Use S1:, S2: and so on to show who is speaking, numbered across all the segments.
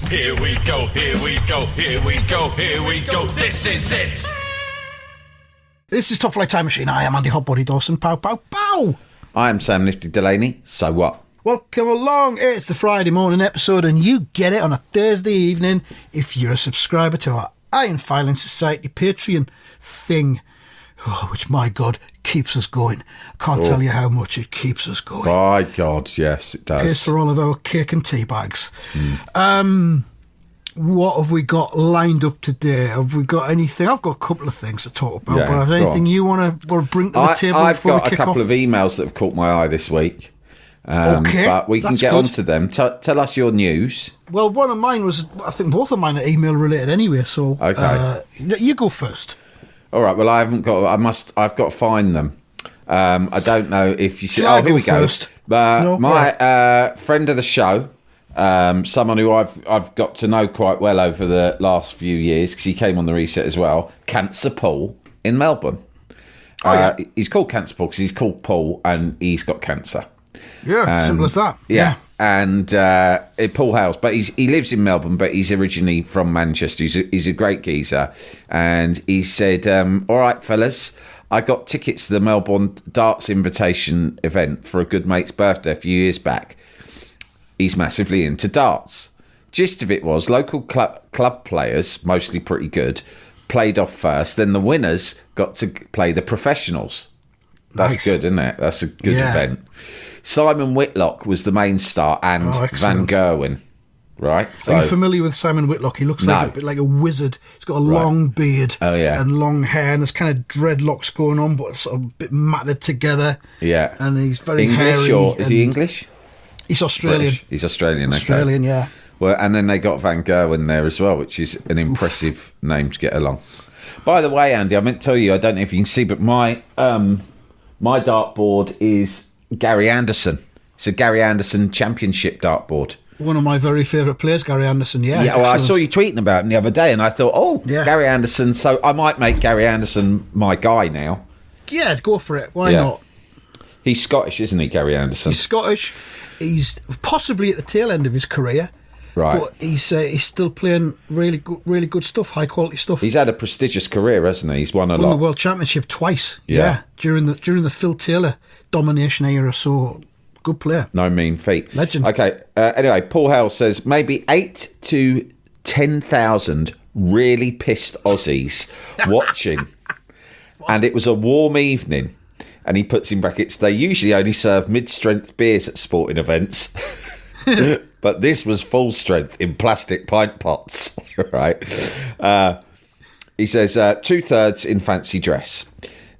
S1: Here we go, here we go, here we go, here we go. This is it.
S2: This is Top Flight Time Machine. I am Andy Hotbody Dawson. Pow, pow, pow.
S3: I am Sam Nifty Delaney. So what?
S2: Welcome along. It's the Friday morning episode, and you get it on a Thursday evening if you're a subscriber to our Iron Filing Society Patreon thing, which, my God, keeps us going. Can't tell you how much it keeps us going.
S3: My God, yes, it does.
S2: Pays for all of our cake and tea bags. What have we got lined up today? Have we got anything? I've got a couple of things to talk about, but is there anything you want to bring to the table before we kick off?
S3: I've got a couple of emails that have caught my eye this week.
S2: Okay,
S3: but we can get on to them. Tell us your news.
S2: Well, one of mine was, I think both of mine are email related anyway, so
S3: okay.
S2: You go first.
S3: All right, well, I've got to find them. I don't know if you see.
S2: Shall I
S3: here we go.
S2: First?
S3: My friend of the show, someone who I've got to know quite well over the last few years, because he came on the reset as well, Cancer Paul in Melbourne. He's called Cancer Paul because he's called Paul and he's got cancer.
S2: Yeah, simple as that.
S3: Yeah. And Paul Hales, but he lives in Melbourne, but he's originally from Manchester. He's a great geezer. And he said, all right, fellas, I got tickets to the Melbourne Darts Invitation event for a good mate's birthday a few years back. He's massively into darts. Gist of it was local club players, mostly pretty good, played off first. Then the winners got to play the professionals. That's
S2: nice.
S3: Good, isn't it? That's a good event. Simon Whitlock was the main star, and Van Gerwen, right? So,
S2: are you familiar with Simon Whitlock? He looks like a bit like a wizard. He's got a long beard and long hair, and there's kind of dreadlocks going on, but sort of a bit matted together.
S3: Yeah.
S2: And he's very
S3: English,
S2: hairy.
S3: or is he English?
S2: He's Australian.
S3: British. He's Australian,
S2: Australian,
S3: okay.
S2: yeah.
S3: Well, and then they got Van Gerwen there as well, which is an impressive name to get along. By the way, Andy, I meant to tell you, I don't know if you can see, but my dartboard is Gary Anderson. It's a Gary Anderson Championship dartboard.
S2: One of my very favourite players, Gary Anderson. Yeah,
S3: well, I saw you tweeting about him the other day, and I thought, Gary Anderson. So I might make Gary Anderson my guy now.
S2: Yeah, go for it. Why not?
S3: He's Scottish, isn't he, Gary Anderson?
S2: He's Scottish. He's possibly at the tail end of his career.
S3: Right.
S2: But he's still playing really good stuff, high quality stuff.
S3: He's had a prestigious career, hasn't he? He's won a lot.
S2: Won the World Championship twice. Yeah. During the Phil Taylor domination era. So good player.
S3: No mean feat.
S2: Legend.
S3: Okay. Anyway, Paul Hale says maybe 8 to 10,000 really pissed Aussies watching, and it was a warm evening. And he puts in brackets, they usually only serve mid-strength beers at sporting events. But this was full strength in plastic pint pots, right? He says 2/3 in fancy dress.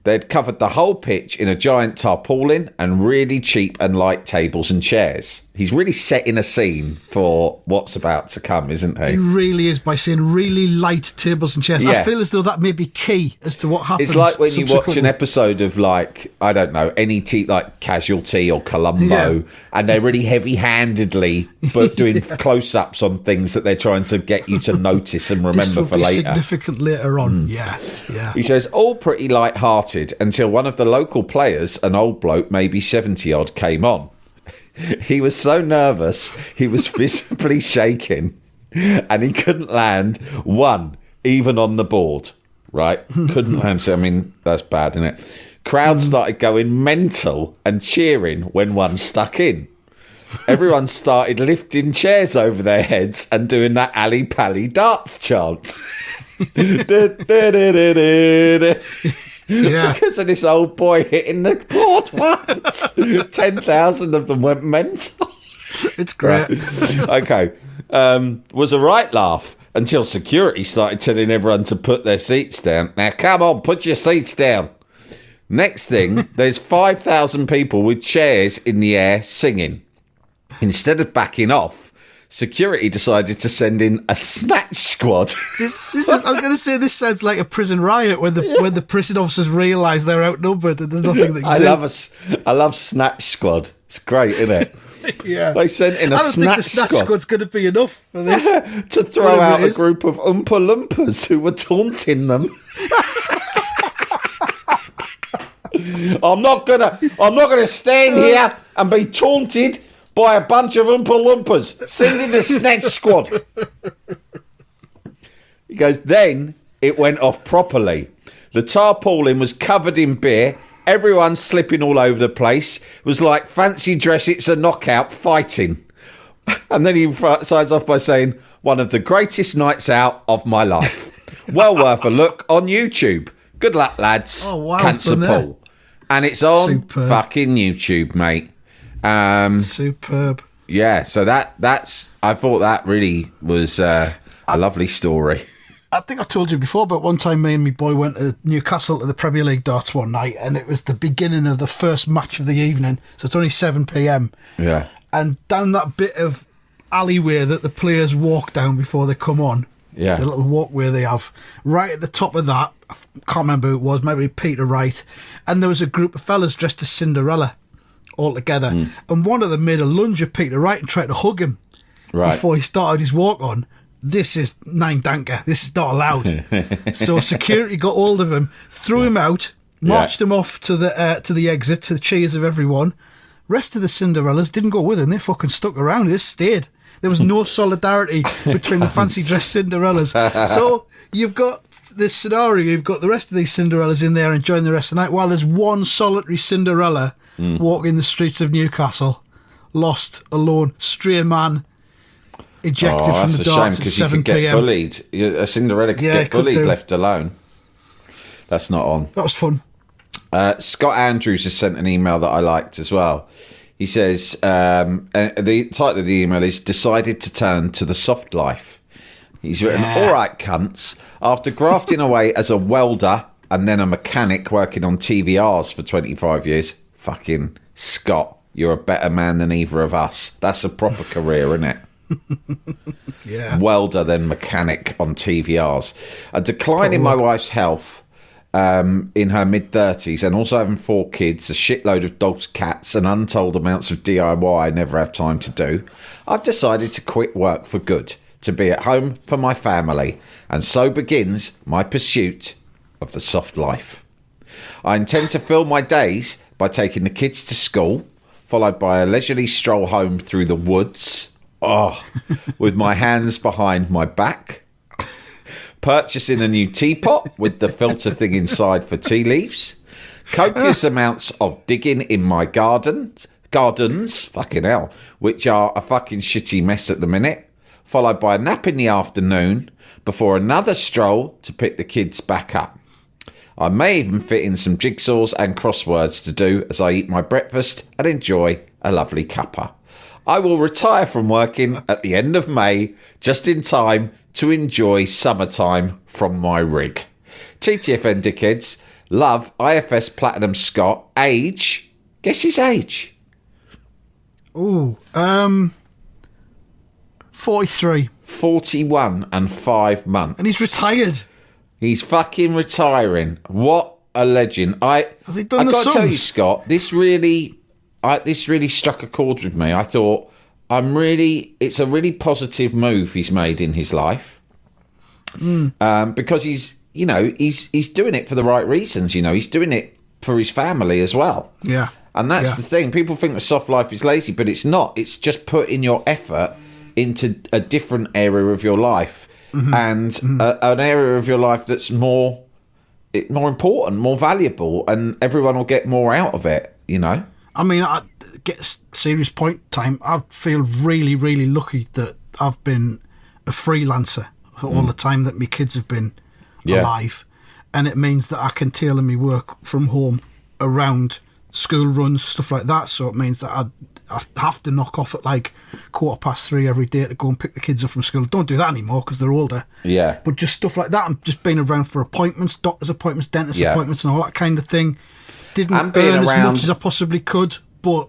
S3: They'd covered the whole pitch in a giant tarpaulin and really cheap and light tables and chairs. He's really setting a scene for what's about to come, isn't he?
S2: He really is, by saying really light tables and chairs.
S3: Yeah.
S2: I feel as though that may be key as to what happens.
S3: It's like when you watch an episode of, like, I don't know, any like Casualty or Columbo, and they're really heavy-handedly but doing close-ups on things that they're trying to get you to notice and remember for later.
S2: Significant later on. Yeah.
S3: He says, all pretty light-hearted until one of the local players, an old bloke, maybe 70-odd, came on. He was so nervous, he was visibly shaking, and he couldn't land one, even on the board, right? Couldn't land. So, I mean, that's bad, isn't it? Crowd started going mental and cheering when one stuck in. Everyone started lifting chairs over their heads and doing that Ali Pally darts chant.
S2: Yeah.
S3: Because of this old boy hitting the board once. 10,000 of them went mental.
S2: It's great.
S3: Okay. Was a right laugh until security started telling everyone to put their seats down. Now, come on, put your seats down. Next thing, there's 5,000 people with chairs in the air singing. Instead of backing off, security decided to send in a snatch squad.
S2: This is, I'm going to say, this sounds like a prison riot when the prison officers realise they're outnumbered and there's nothing they can do.
S3: I love snatch squad. It's great, isn't it?
S2: Yeah.
S3: They sent in a snatch squad.
S2: I don't think the snatch squad's going to be enough for this.
S3: To throw out a group of Oompa Loompas who were taunting them. I'm not gonna stand here and be taunted by a bunch of Oompa Loompas. Send in the Snatch Squad. He goes, then it went off properly. The tarpaulin was covered in beer. Everyone slipping all over the place. It was like fancy dress, it's a knockout fighting. And then he signs off by saying, one of the greatest nights out of my life. Well worth a look on YouTube. Good luck, lads.
S2: Oh, wow.
S3: Cancer Paul. And it's on fucking YouTube, mate.
S2: Superb.
S3: Yeah, so that's I thought that really was a lovely story.
S2: I think I told you before, but one time me and my boy went to Newcastle to the Premier League darts one night, and it was the beginning of the first match of the evening, so it's only 7 p.m.
S3: Yeah. And
S2: down that bit of alleyway that the players walk down before they come on, the little walkway they have, right at the top of that, I can't remember who it was, maybe Peter Wright, and there was a group of fellas dressed as Cinderella all together, and one of them made a lunge at Peter Wright and tried to hug him before he started his walk on. This is nine danker. This is not allowed. So security got hold of him, threw him out, marched him off to the exit to the cheers of everyone. Rest of the Cinderellas didn't go with him. They fucking stuck around. They stayed. There was no solidarity between the fancy dressed Cinderellas. So you've got this scenario. You've got the rest of these Cinderellas in there enjoying the rest of the night, while there's one solitary Cinderella walking the streets of Newcastle, lost, alone, stray man. Ejected from the darts at 7 p.m.
S3: Bullied. A Cinderella could get bullied, left alone. That's not on.
S2: That was fun.
S3: Scott Andrews has sent an email that I liked as well. He says, the title of the email is Decided to Turn to the Soft Life. He's written, all right, cunts. After grafting away as a welder and then a mechanic working on TVRs for 25 years, fucking Scott, you're a better man than either of us. That's a proper career, isn't it? Welder then mechanic on TVRs. A decline in my wife's health in her mid-30s, and also having 4 kids, a shitload of dogs, cats, and untold amounts of DIY I never have time to do, I've decided to quit work for good, to be at home for my family, and so begins my pursuit of the soft life. I intend to fill my days by taking the kids to school, followed by a leisurely stroll home through the woods, with my hands behind my back, purchasing a new teapot with the filter thing inside for tea leaves, copious amounts of digging in my gardens, fucking hell, which are a fucking shitty mess at the minute, followed by a nap in the afternoon before another stroll to pick the kids back up. I may even fit in some jigsaws and crosswords to do as I eat my breakfast and enjoy a lovely cuppa. I will retire from working at the end of May, just in time to enjoy summertime from my rig. TTFN dickheads, love, IFS Platinum Scott, age, guess his age.
S2: 43.
S3: 41 and 5 months.
S2: And he's retired.
S3: He's fucking retiring. What a legend.
S2: Has he done the
S3: I've got to tell you,
S2: sums?
S3: Scott, this really struck a chord with me. I thought, it's a really positive move he's made in his life. Because he's doing it for the right reasons. He's doing it for his family as well. Yeah. And that's the thing. People think the soft life is lazy, but it's not. It's just putting your effort into a different area of your life, and an area of your life that's more important, more valuable, and everyone will get more out of it,
S2: I mean, I get serious point time. I feel really, really lucky that I've been a freelancer for all the time that my kids have been alive. And it means that I can tailor my work from home around school runs, stuff like that. So it means that I have to knock off at like 3:15 every day to go and pick the kids up from school. Don't do that anymore because they're older. Yeah. But just stuff like that. I'm just being around for appointments, doctor's appointments, dentist appointments and all that kind of thing. Didn't earn as much as I possibly could, but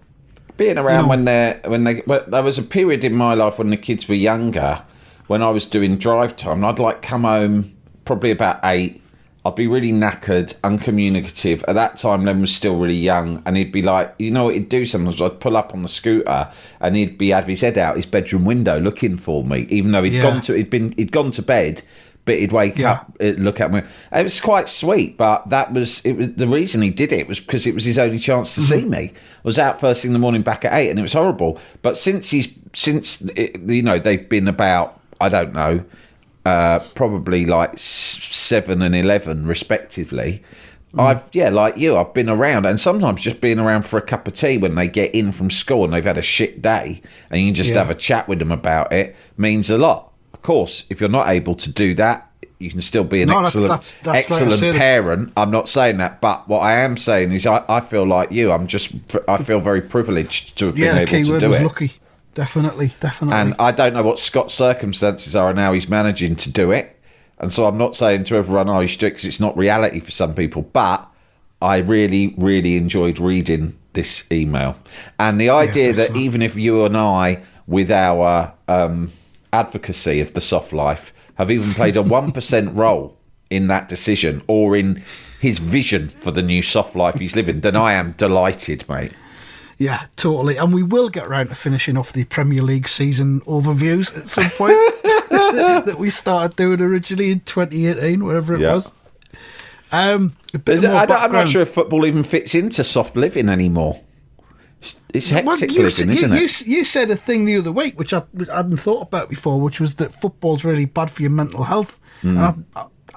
S3: being around when there was a period in my life when the kids were younger, when I was doing drive time, I'd like come home probably about 8. I'd be really knackered, uncommunicative. At that time, Len was still really young, and he'd be like, what he'd do sometimes? I'd pull up on the scooter, and he'd have his head out his bedroom window looking for me, even though he'd gone to bed, but he'd wake up, look at me. It was quite sweet, but it was the reason he did it was because it was his only chance to see me. I was out first thing in the morning, back at 8, and it was horrible. But since they've been about, I don't know, probably like 7 and 11 respectively. Like you, I've been around, and sometimes just being around for a cup of tea when they get in from school and they've had a shit day, and you can just have a chat with them about it, means a lot. Of course, if you're not able to do that, you can still be an excellent parent. I'm not saying that, but what I am saying is I feel like you. I feel very privileged to have been able to do it.
S2: Lucky. Definitely.
S3: And I don't know what Scott's circumstances are and how he's managing to do it. And so I'm not saying to everyone, you should do it, because it's not reality for some people. But I really, really enjoyed reading this email. And the idea that even if you and I, with our advocacy of the soft life, have even played a 1% role in that decision or in his vision for the new soft life he's living, then I am delighted, mate.
S2: Yeah, totally. And we will get around to finishing off the Premier League season overviews at some point that we started doing originally in 2018, whatever it was. I'm not sure if football even fits into soft living anymore. It's hectic living, isn't it? You said a thing the other week, which I hadn't thought about before, which was that football's really bad for your mental health. And I'm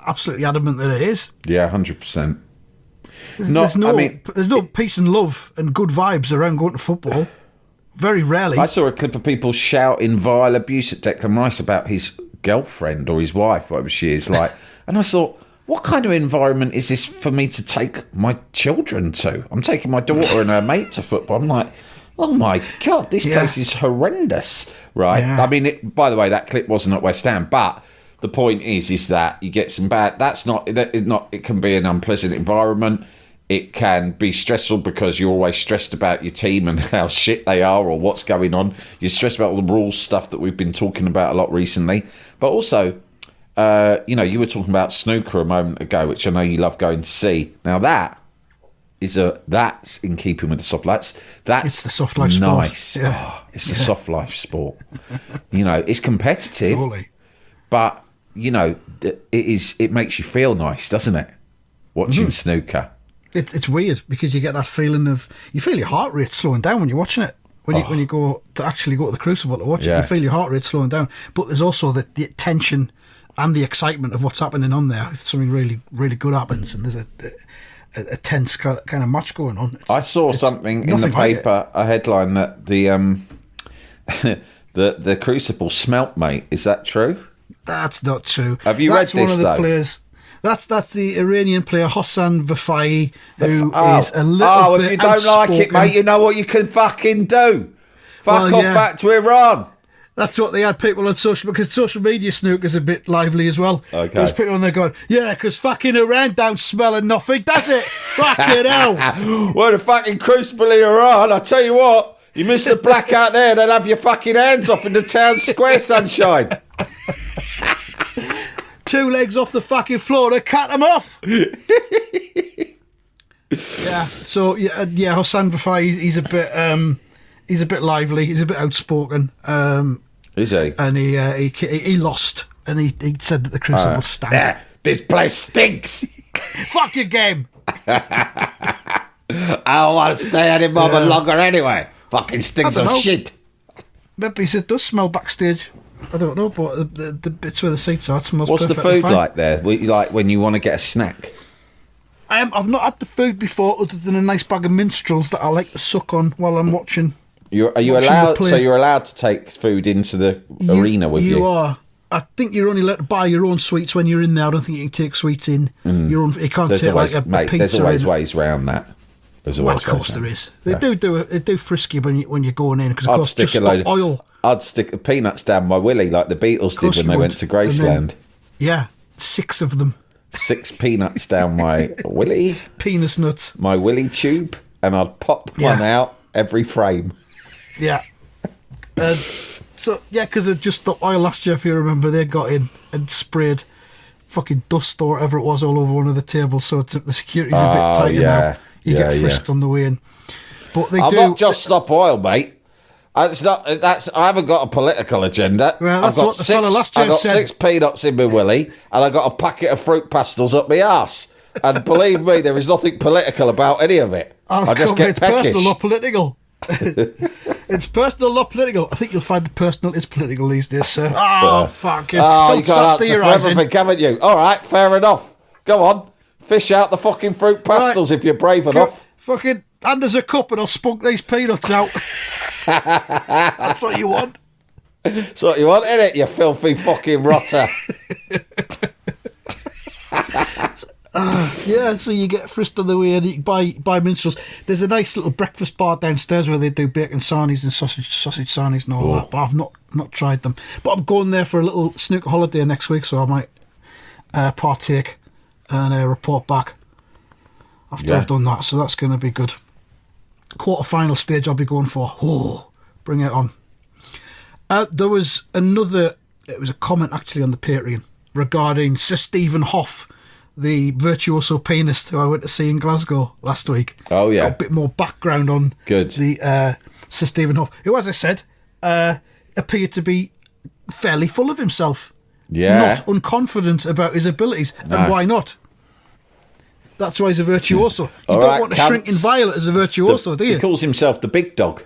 S2: absolutely adamant that it is.
S3: Yeah, 100%.
S2: There's no peace and love and good vibes around going to football. Very rarely.
S3: I saw a clip of people shouting vile abuse at Declan Rice about his girlfriend or his wife, whatever she is, like. And I thought, what kind of environment is this for me to take my children to? I'm taking my daughter and her mate to football. I'm like, oh my God, this place is horrendous, right? Yeah. I mean, by the way, that clip wasn't at West Ham, but the point is that you get some bad. It can be an unpleasant environment. It can be stressful because you're always stressed about your team and how shit they are or what's going on. You're stressed about all the rules stuff that we've been talking about a lot recently, but also. You were talking about snooker a moment ago, which I know you love going to see. Now that's in keeping with the soft life. It's
S2: the soft life
S3: nice.
S2: Sport. Yeah.
S3: It's the soft life sport. It's competitive, totally. But it makes you feel nice, doesn't it? Watching snooker.
S2: It's weird because you get that feeling of you feel your heart rate slowing down when you're watching it. When you go to actually go to the Crucible to watch it, you feel your heart rate slowing down. But there's also the tension and the excitement of what's happening on there. If something really, really good happens and there's a tense kind of match going on.
S3: I saw something in the paper, a headline that the Crucible smelt, mate. Is that true?
S2: That's not true.
S3: Have you read this,
S2: one of the players. That's the Iranian player Hossan Vafai, who is a little bit
S3: if you don't
S2: outspoken.
S3: like it, mate, you know what you can fucking do. Fuck off back to Iran.
S2: That's what they had people on because social media snooker's a bit lively as well.
S3: Okay.
S2: There's people on there going, because fucking Iran don't smell of nothing, does it? Fucking hell.
S3: Well, the fucking Crucible in Iran, I tell you what, you miss the blackout there, they'll have your fucking hands off in the town square, sunshine.
S2: 2 legs off the fucking floor to cut them off. So Hossan Vafai, he's a bit lively, he's a bit outspoken.
S3: Is he? And
S2: he lost, and he said that the Crucible stank.
S3: Yeah, this place stinks.
S2: Fuck your game.
S3: I don't want to stay any moment longer anyway. Fucking stinks of shit.
S2: Maybe it does smell backstage. I don't know, but the bits where the seats are, it smells
S3: perfectly fine. What's the food like there? Like when you want to get a snack?
S2: I've not had the food before, other than a nice bag of minstrels that I like to suck on while I'm watching.
S3: Are you allowed? So you're allowed to take food into the arena with you?
S2: You are. I think you're only allowed to buy your own sweets when you're in there. I don't think you can take sweets in your own. You can't take like a pizza.
S3: There's always ways around that.
S2: Of course there is. They do frisk you when you're going in because of course just stop oil.
S3: I'd stick peanuts down my willy like the Beatles did when they went to Graceland.
S2: 6 of them.
S3: 6 peanuts down my willy.
S2: Penis nuts.
S3: My willy tube, and I'd pop one out every frame.
S2: Yeah. Because it just stopped oil last year, if you remember. They got in and sprayed fucking dust or whatever it was all over one of the tables, so the security's a bit tighter now. You get frisked on the way in. But they do.
S3: Not just stop oil, mate. It's not. That's. I haven't got a political agenda.
S2: Well, that's
S3: I've got
S2: what the fella last year
S3: I got
S2: said.
S3: 6 peanuts in my willy, and I got a packet of fruit pastels up my arse. And believe me, there is nothing political about any of it. I just get
S2: it's
S3: peckish.
S2: personal, not political. It's personal, not political. I think you'll find the personal is political these days, sir. Oh, fucking!
S3: Oh,
S2: Don't
S3: you
S2: stop
S3: got answer for
S2: theorising.
S3: everything, haven't you? All right, fair enough. Go on, fish out the fucking fruit pastels if you're brave enough.
S2: Fucking hand us a cup and I'll spunk these peanuts out. That's what you want.
S3: That's what you want, innit? You filthy fucking rotter.
S2: Yeah, so you get frisked on the way and you can buy minstrels. There's a nice little breakfast bar downstairs where they do bacon sarnies and sausage sarnies and all that, but I've not tried them. But I'm going there for a little snooker holiday next week, so I might partake and report back after I've done that, so that's going to be good. Quarter-final stage I'll be going for. Oh, bring it on. There was it was a comment actually on the Patreon regarding Sir Stephen Hoff, the virtuoso pianist who I went to see in Glasgow last week.
S3: Oh, yeah.
S2: Got a bit more background on the Sir Stephen Hoff, who, as I said, appeared to be fairly full of himself.
S3: Yeah.
S2: Not unconfident about his abilities. No. And why not? That's why he's a virtuoso. You don't want a shrinking violet as a virtuoso, do you?
S3: He calls himself the big dog.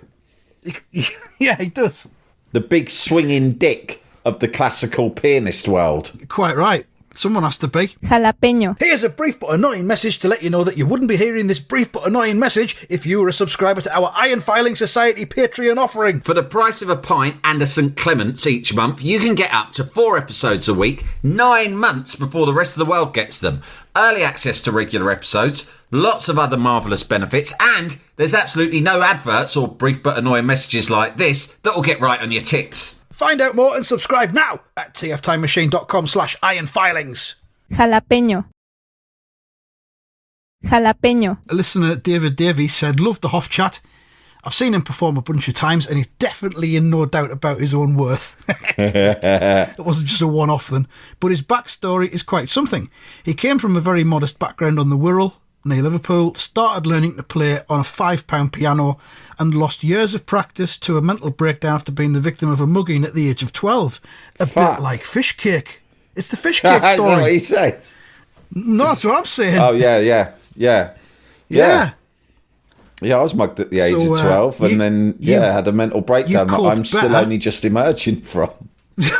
S2: Yeah, he does.
S3: The big swinging dick of the classical pianist world.
S2: Quite right. Someone has to be.
S4: Jalapeño.
S2: Here's a brief but annoying message to let you know that you wouldn't be hearing this brief but annoying message if you were a subscriber to our Iron Filing Society Patreon offering.
S5: For the price of a pint and a St Clement's each month, you can get up to 4 episodes a week, 9 months before the rest of the world gets them. Early access to regular episodes, lots of other marvellous benefits, and there's absolutely no adverts or brief but annoying messages like this that'll get right on your ticks.
S2: Find out more and subscribe now at tftimemachine.com/ironfilings.
S4: Jalapeño. Jalapeño.
S2: Listener David Davies said, "Love the Hoff chat. I've seen him perform a bunch of times and he's definitely in no doubt about his own worth." It wasn't just a one-off then. But his backstory is quite something. He came from a very modest background on the Wirral, near Liverpool, started learning to play on a £5 piano and lost years of practice to a mental breakdown after being the victim of a mugging at the age of 12. A bit like fish cake. It's the fish cake story.
S3: Is that what he said?
S2: No, that's what I'm saying.
S3: Oh, yeah. Yeah, I was mugged at the age of 12 and then had a mental breakdown that I'm still only just emerging from.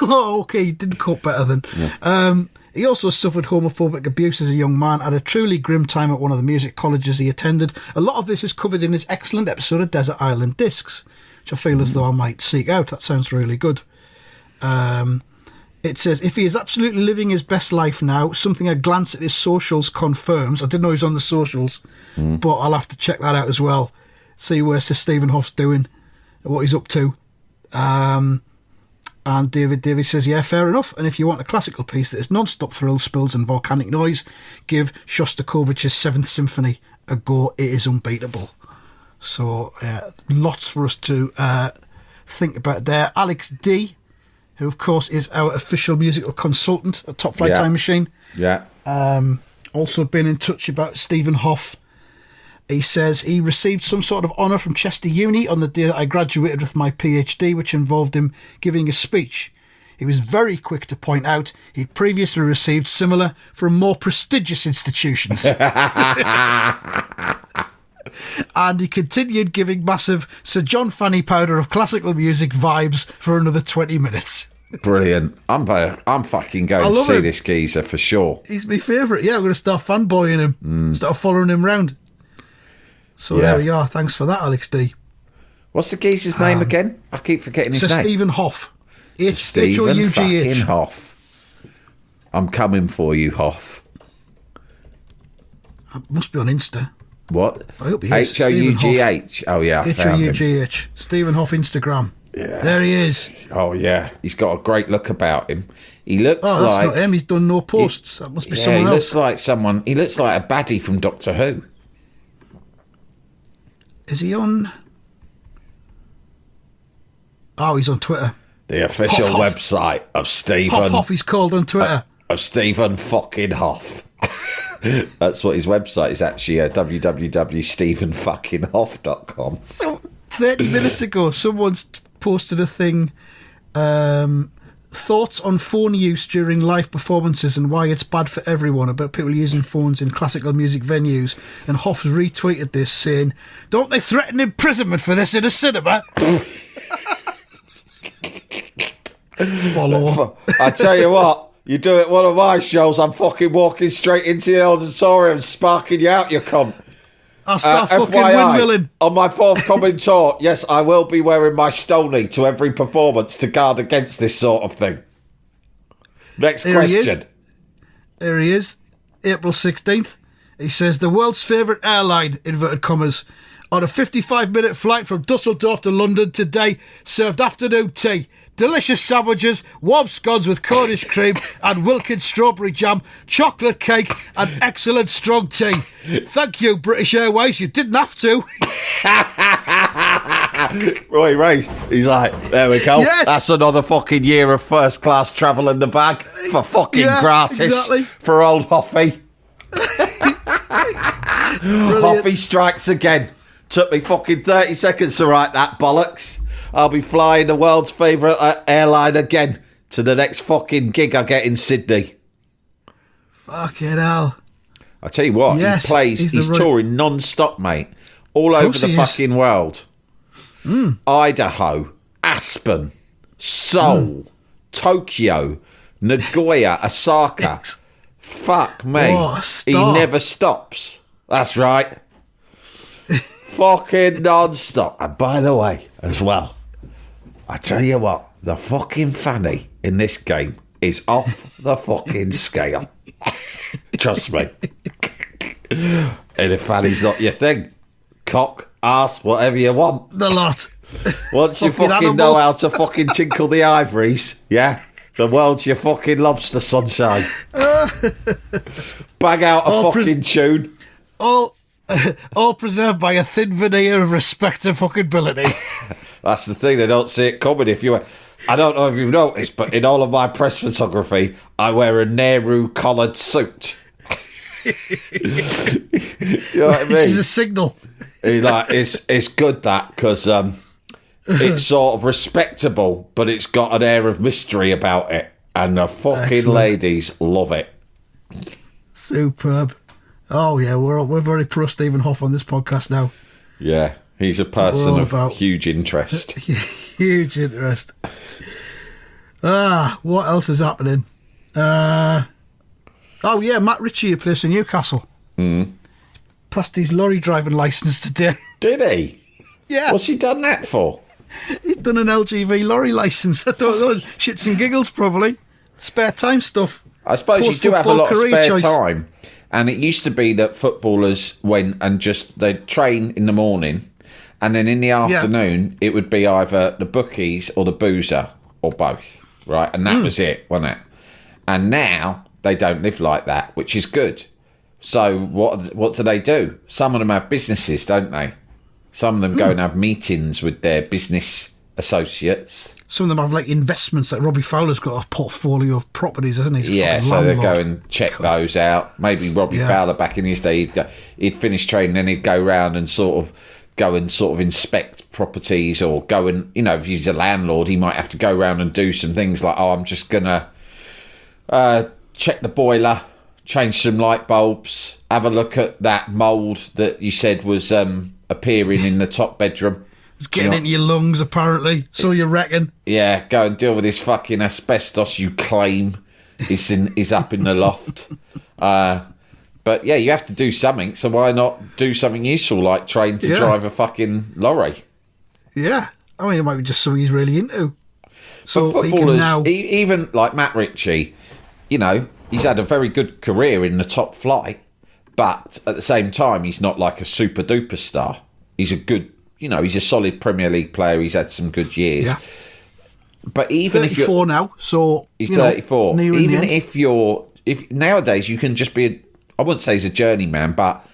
S2: Oh, okay, you didn't cope better then. Yeah. He also suffered homophobic abuse as a young man, had a truly grim time at one of the music colleges he attended. A lot of this is covered in his excellent episode of Desert Island Discs, which I feel as though I might seek out. That sounds really good. It says, if he is absolutely living his best life now, something a glance at his socials confirms. I didn't know he was on the socials, but I'll have to check that out as well. See where Sir Stephen Hoff's doing, what he's up to. And David Davies says, yeah, fair enough. And if you want a classical piece that is non-stop thrills, spills and volcanic noise, give Shostakovich's 7th Symphony a go. It is unbeatable. So, lots for us to think about there. Alex D, who, of course, is our official musical consultant at Top Flight Time Machine.
S3: Yeah.
S2: Also been in touch about Stephen Hoff. He says he received some sort of honour from Chester Uni on the day that I graduated with my PhD, which involved him giving a speech. He was very quick to point out he'd previously received similar from more prestigious institutions. And he continued giving massive Sir John Fanny Powder of classical music vibes for another 20 minutes.
S3: Brilliant. I'm fucking going to see this geezer for sure.
S2: He's my favourite. Yeah, I'm going to start fanboying him. Start following him round. So there we are. Thanks for that, Alex D.
S3: What's the geezer's name again? I keep forgetting his name.
S2: Sir Stephen Hoff.
S3: Stephen
S2: H-O-U-G-H.
S3: Hoff. I'm coming for you, Hoff.
S2: Must be on Insta.
S3: What?
S2: I hope he is.
S3: H-O-U-G-H. Oh, yeah, I found him.
S2: H-O-U-G-H. Stephen Hoff Instagram.
S3: Yeah.
S2: There he is.
S3: Oh, yeah. He's got a great look about him. He looks like...
S2: Oh, that's not him. He's done no posts. That must be someone else.
S3: He looks like a baddie from Doctor Who.
S2: Is he on... Oh, he's on Twitter.
S3: The official website of Stephen...
S2: Hoff, he's called on Twitter.
S3: Of Stephen fucking Hoff. That's what his website is actually, www.stephenfuckinghoff.com.
S2: 30 minutes ago, someone's posted a thing, thoughts on phone use during live performances and why it's bad for everyone, about people using phones in classical music venues. And Hoff's retweeted this saying, don't they threaten imprisonment for this in a cinema? Follow.
S3: I tell you what, you do it at one of my shows, I'm fucking walking straight into the auditorium, sparking you out, you cunt.
S2: I'll start fucking
S3: FYI,
S2: windmilling.
S3: on my forthcoming tour, yes, I will be wearing my stony to every performance to guard against this sort of thing. Next question.
S2: Here he is, April 16th. He says, the world's favourite airline, inverted commas, on a 55-minute flight from Dusseldorf to London today, served afternoon tea, delicious sandwiches, warm scones with Cornish cream and Wilkins strawberry jam, chocolate cake and excellent strong tea. Thank you, British Airways, you didn't have to.
S3: Roy Race, he's like, there we go.
S2: Yes.
S3: That's another fucking year of first class travel in the bag for fucking gratis
S2: exactly.
S3: for old Hoffy. Hoffy strikes again. Took me fucking 30 seconds to write that bollocks. I'll be flying the world's favourite airline again to the next fucking gig I get in Sydney.
S2: Fucking hell.
S3: I tell you what,
S2: Yes,
S3: he plays, he's touring non-stop, mate. All over the fucking world. Idaho, Aspen, Seoul, Tokyo, Nagoya, Osaka. Fuck me.
S2: Oh,
S3: he never stops. That's right. Fucking non-stop. And by the way, as well, I tell you what, the fucking fanny in this game is off the fucking scale. Trust me. And if fanny's not your thing, cock, arse, whatever you want.
S2: The lot.
S3: Once you fucking know how to fucking tinkle the ivories, yeah, the world's your fucking lobster, sunshine. Bang out a fucking tune.
S2: All preserved by a thin veneer of respect and fucking ability.
S3: That's the thing, they don't see it coming. I don't know if you've noticed, but in all of my press photography, I wear a Nehru collared suit. You know what I mean?
S2: This is a signal.
S3: It's good that, because it's sort of respectable, but it's got an air of mystery about it, and the fucking ladies love it.
S2: Superb. Oh yeah, we're very pro Stephen Hoff on this podcast now.
S3: Yeah, he's a person of huge interest.
S2: Huge interest. What else is happening? Oh yeah, Matt Ritchie, who plays in Newcastle. Passed his lorry driving licence today.
S3: Did he?
S2: Yeah.
S3: What's he done that for?
S2: He's done an LGV lorry licence. I don't know. Shits and giggles, probably. Spare time stuff.
S3: I suppose you do have a lot of spare time. And it used to be that footballers went and they'd train in the morning, and then in the afternoon it would be either the bookies or the boozer or both, right? And that was it, wasn't it? And now they don't live like that, which is good. So what do they do? Some of them have businesses, don't they? Some of them go and have meetings with their business associates. Some
S2: of them have like investments. Like Robbie Fowler's got a portfolio of properties, hasn't he?
S3: Yeah, so they go and check those out. Maybe Robbie Fowler back in his day, he'd finish training, then he'd go round and sort of inspect properties, or go and, if he's a landlord, he might have to go round and do some things like, I'm just gonna check the boiler, change some light bulbs, have a look at that mould that you said was appearing in the top bedroom.
S2: It's getting into your lungs, apparently. So you reckon?
S3: Yeah, go and deal with this fucking asbestos you claim is up in the loft. But yeah, you have to do something. So why not do something useful, like train to drive a fucking lorry?
S2: Yeah, I mean, it might be just something he's really into. So
S3: but footballers, even like Matt Ritchie, he's had a very good career in the top flight, but at the same time, he's not like a super duper star. He's a good. He's a solid Premier League player. He's had some good years. Yeah. But even
S2: 34 if you're now, so
S3: he's 34. Even if nowadays you can just be I wouldn't say he's a journeyman, but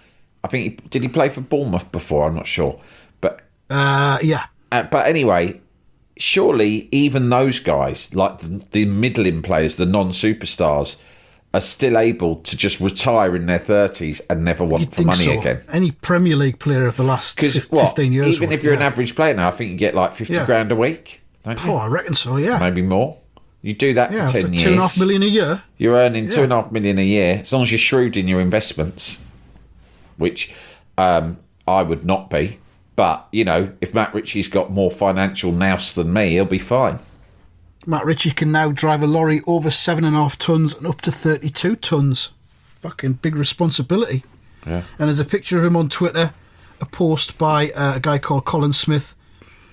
S3: I think did he play for Bournemouth before? I'm not sure. But
S2: yeah.
S3: But anyway, surely even those guys, like the middling players, the non-superstars, are still able to just retire in their 30s and never want
S2: You'd
S3: for
S2: think
S3: money
S2: so.
S3: again.
S2: Any Premier League player of the last 15 years.
S3: Even if you're an average player now, I think you get like 50 grand a week, don't you?
S2: Oh, I reckon so, yeah.
S3: Maybe more. You do that for 10
S2: it's
S3: years.
S2: 2.5 million a year.
S3: You're earning 2.5 million a year, as long as you're shrewd in your investments, which I would not be. But, you know, if Matt Ritchie's got more financial nous than me, he'll be fine.
S2: Matt Ritchie can now drive a lorry over 7.5 tonnes and up to 32 tonnes. Fucking big responsibility.
S3: Yeah.
S2: And there's a picture of him on Twitter, a post by a guy called Colin Smith,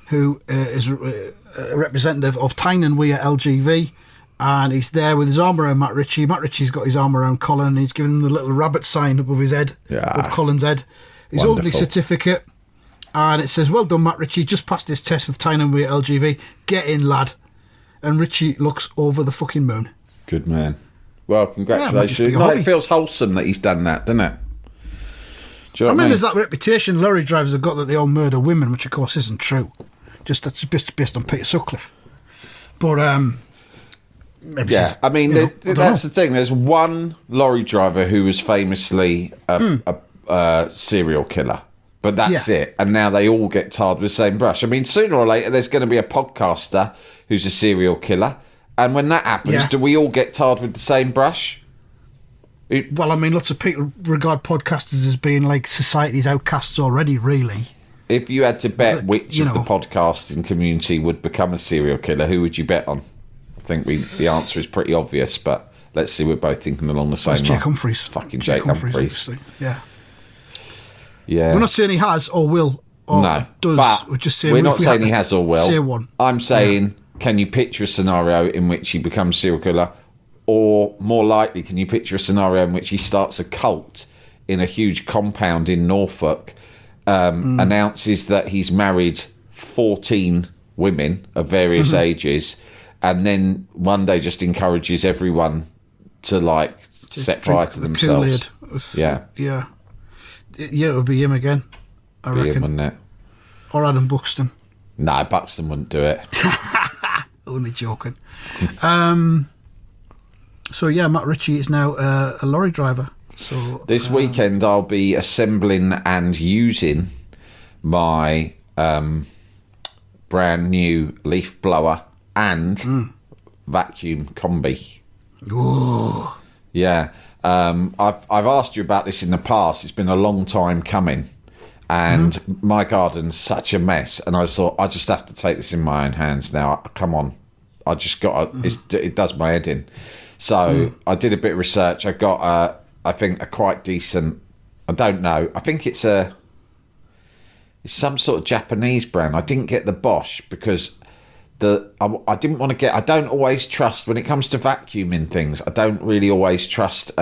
S2: who is a representative of Tyne & Weir LGV, and he's there with his arm around Matt Ritchie. Matt Ritchie's got his arm around Colin, and he's giving him the little rabbit sign above his head, above Colin's head. He's holding his certificate, and it says, "Well done, Matt Ritchie, just passed his test with Tyne & Weir LGV. Get in, lad." And Ritchie looks over the fucking moon.
S3: Good man. Well, congratulations.
S2: Yeah,
S3: it feels wholesome that he's done that, doesn't it? Do you know what I mean?
S2: There's that reputation lorry drivers have got that they all murder women, which of course isn't true. Just that's based on Peter Sutcliffe. But maybe
S3: yeah, I mean, that's the thing. There's one lorry driver who was famously a serial killer, but that's it. And now they all get tarred with the same brush. I mean, sooner or later, there's going to be a podcaster who's a serial killer, and when that happens, do we all get tarred with the same brush?
S2: Well, I mean, lots of people regard podcasters as being like society's outcasts already, really.
S3: If you had to bet which of the podcasting community would become a serial killer, who would you bet on? I think the answer is pretty obvious, but let's see, we're both thinking along the same line.
S2: Jake Humphries.
S3: Fucking Jake Humphries.
S2: Obviously. Yeah.
S3: Yeah.
S2: We're not saying he has or will or does.
S3: But
S2: we're just saying
S3: we're not saying he has or will.
S2: Say one.
S3: I'm saying, can you picture a scenario in which he becomes a serial killer? Or more likely, can you picture a scenario in which he starts a cult in a huge compound in Norfolk, announces that he's married 14 women of various ages, and then one day just encourages everyone to set fire to themselves?
S2: Yeah. Yeah, it would be him again, I reckon.
S3: Him, wouldn't it?
S2: Or Adam Buxton.
S3: No, Buxton wouldn't do it.
S2: Only joking. So yeah, Matt Ritchie is now a lorry driver. So
S3: this weekend I'll be assembling and using my brand new leaf blower and vacuum combi.
S2: Ooh.
S3: Yeah, I've asked you about this in the past. It's been a long time coming, and my garden's such a mess. And I thought I just have to take this in my own hands now. Come on, I just got it does my head in. So I did a bit of research. I got I think a quite decent. I don't know. I think it's some sort of Japanese brand. I didn't get the Bosch because I didn't want to get. I don't always trust when it comes to vacuuming things. I don't really always trust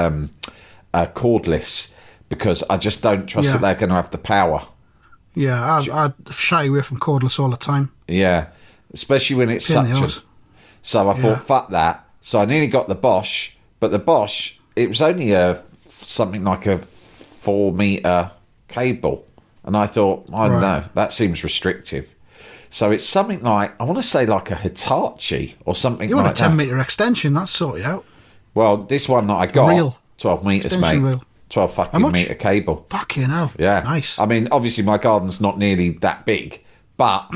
S3: cordless because I just don't trust that they're going to have the power.
S2: Yeah, I shy away from cordless all the time.
S3: Yeah, especially when it's So I thought, fuck that. So I nearly got the Bosch, but the Bosch, it was only something like a 4-metre cable. And I thought, I don't know, that seems restrictive. So it's something like, I want to say like a Hitachi or something like that.
S2: You want a 10-metre extension, that's sort you out.
S3: Well, this one that I got, 12 metres, mate.
S2: Reel.
S3: 12 fucking metre cable.
S2: Fucking hell.
S3: Yeah.
S2: Nice.
S3: I mean, obviously my garden's not nearly that big, but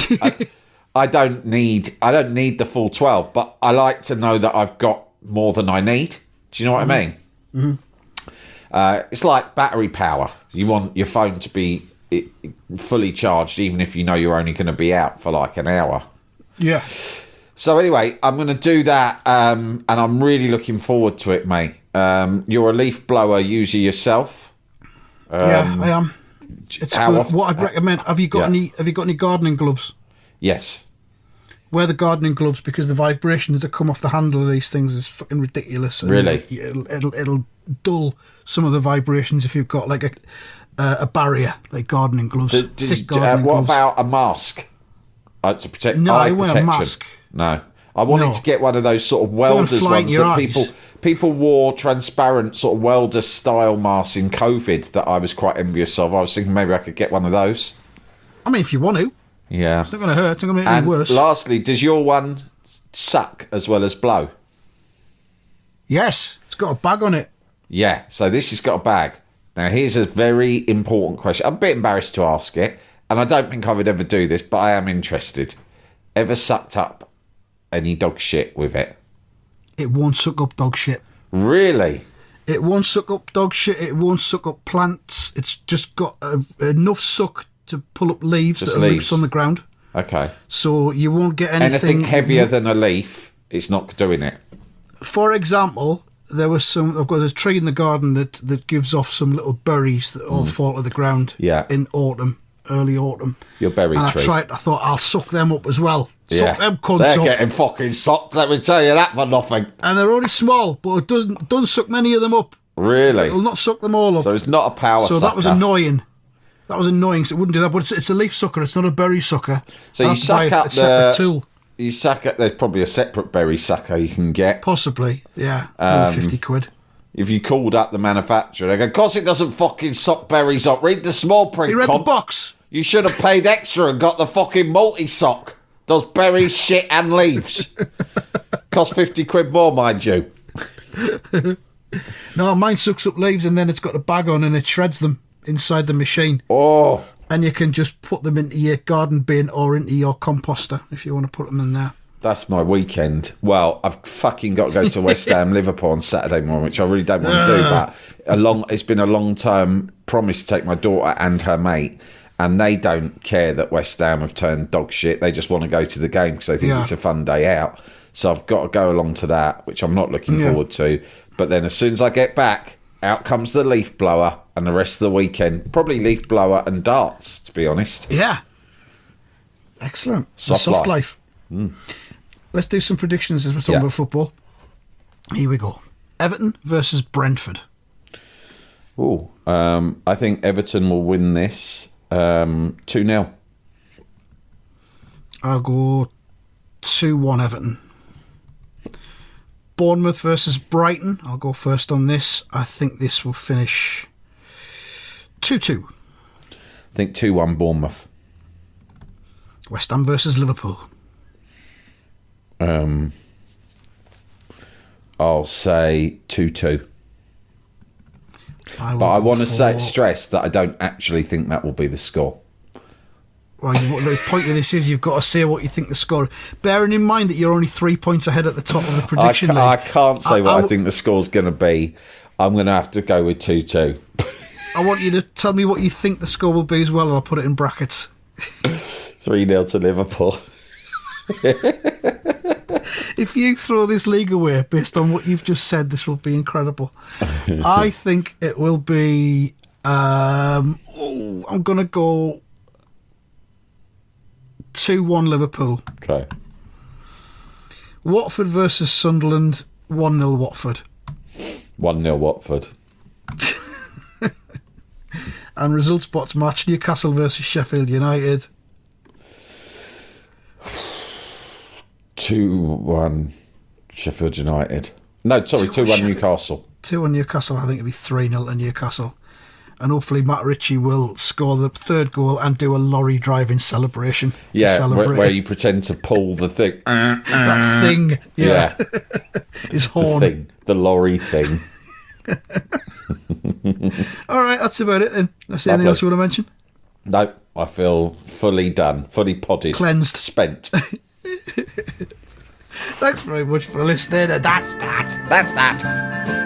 S3: I don't need the full 12, but I like to know that I've got more than I need. Do you know what I mean? It's like battery power. You want your phone to be fully charged, even if you know you're only going to be out for like an hour.
S2: Yeah.
S3: So anyway, I'm going to do that, and I'm really looking forward to it, mate. You're a leaf blower user yourself.
S2: Yeah, I am. It's
S3: how
S2: good.
S3: often-
S2: What I'd recommend. Have you got any gardening gloves?
S3: Yes.
S2: Wear the gardening gloves because the vibrations that come off the handle of these things is fucking ridiculous. And
S3: Really?
S2: It'll dull some of the vibrations if you've got like a barrier, like gardening gloves. Thick gardening
S3: what
S2: gloves.
S3: about a mask to protect?
S2: No,
S3: eye
S2: I wear a
S3: protection?
S2: mask.
S3: No, I wanted to get one of those sort of welders
S2: fly in
S3: ones
S2: your
S3: that
S2: eyes.
S3: people wore, transparent sort of welder style masks in COVID that I was quite envious of. I was thinking maybe I could get one of those.
S2: I mean, if you want to.
S3: Yeah.
S2: It's not going to hurt. It's not going to make it
S3: And
S2: any worse.
S3: lastly, does your one suck as well as blow?
S2: Yes, it's got a bag on it.
S3: Yeah, so this has got a bag. Now, here's a very important question. I'm a bit embarrassed to ask it, and I don't think I would ever do this, but I am interested. Ever sucked up any dog shit with it?
S2: It won't suck up dog shit.
S3: Really?
S2: It won't suck up dog shit. It won't suck up plants. It's just got enough suck to pull up leaves
S3: Just
S2: that are
S3: leaves.
S2: loose on the ground.
S3: Okay.
S2: So you won't get anything
S3: heavier than a leaf, it's not doing it.
S2: For example, there was some. I've got a tree in the garden that gives off some little berries that all fall to the ground.
S3: Yeah.
S2: In autumn, early autumn.
S3: Your berry
S2: and
S3: tree.
S2: I thought I'll suck them up as well.
S3: Yeah.
S2: Suck them cunts
S3: They're
S2: up.
S3: getting fucking sucked, let me tell you that for nothing.
S2: And they're only small, but it doesn't suck many of them up.
S3: Really?
S2: It'll not suck them all up.
S3: So it's not a power sucker.
S2: So that was annoying. That was annoying, so it wouldn't do that. But it's a leaf sucker. It's not a berry sucker.
S3: So
S2: I'll
S3: you
S2: have to buy
S3: suck up
S2: a separate tool.
S3: You suck up. There's probably a separate berry sucker you can get.
S2: Possibly, yeah. Another 50 quid.
S3: If you called up the manufacturer, they go, of course it doesn't fucking suck berries up. Read the small print.
S2: You read the box.
S3: You should have paid extra and got the fucking multi-sock. Does berries, shit and leaves. Cost 50 quid more, mind you.
S2: No, mine sucks up leaves and then it's got a bag on and it shreds them inside the machine.
S3: Oh.
S2: And you can just put them into your garden bin or into your composter if you want to put them in there.
S3: That's my weekend. Well, I've fucking got to go to West Ham, Liverpool on Saturday morning, which I really don't want to do. But it's been a long-term promise to take my daughter and her mate, and they don't care that West Ham have turned dog shit. They just want to go to the game because they think it's a fun day out. So I've got to go along to that, which I'm not looking forward to. But then as soon as I get back, out comes the leaf blower and the rest of the weekend. Probably leaf blower and darts, to be honest.
S2: Yeah. Excellent.
S3: Soft
S2: life. Let's do some predictions as we're talking about football. Here we go. Everton versus Brentford.
S3: Oh, I think Everton will win this 2-0.
S2: I'll go 2-1 Everton. Bournemouth versus Brighton. I'll go first on this. I think this will finish 2-2.
S3: I think 2-1 Bournemouth.
S2: West Ham versus Liverpool.
S3: I'll say 2-2.
S2: But
S3: I want to stress that I don't actually think that will be the score.
S2: Well, the point of this is you've got to say what you think the score. Bearing in mind that you're only 3 points ahead at the top of the prediction league.
S3: I can't say what I think the score's going to be. I'm going to have to go with 2-2.
S2: I want you to tell me what you think the score will be as well, and I'll put it in brackets.
S3: 3-0 to Liverpool.
S2: If you throw this league away based on what you've just said, this will be incredible. I think it will be... I'm going to go 2-1 Liverpool.
S3: Okay.
S2: Watford versus Sunderland, 1-0 Watford.
S3: 1-0 Watford.
S2: And result spots match, Newcastle versus Sheffield United.
S3: 2-1 Sheffield United. No, sorry, 2-1 Newcastle.
S2: 2-1 Newcastle. I think it'll be 3-0 to Newcastle. And hopefully Matt Ritchie will score the third goal and do a lorry driving celebration.
S3: Yeah, where you pretend to pull the thing.
S2: That thing. Yeah. His horn.
S3: The lorry thing.
S2: All right, that's about it then. That's anything else you want to mention?
S3: No, I feel fully done, fully podded.
S2: Cleansed.
S3: Spent.
S2: Thanks very much for listening. And that's that.
S3: That's that.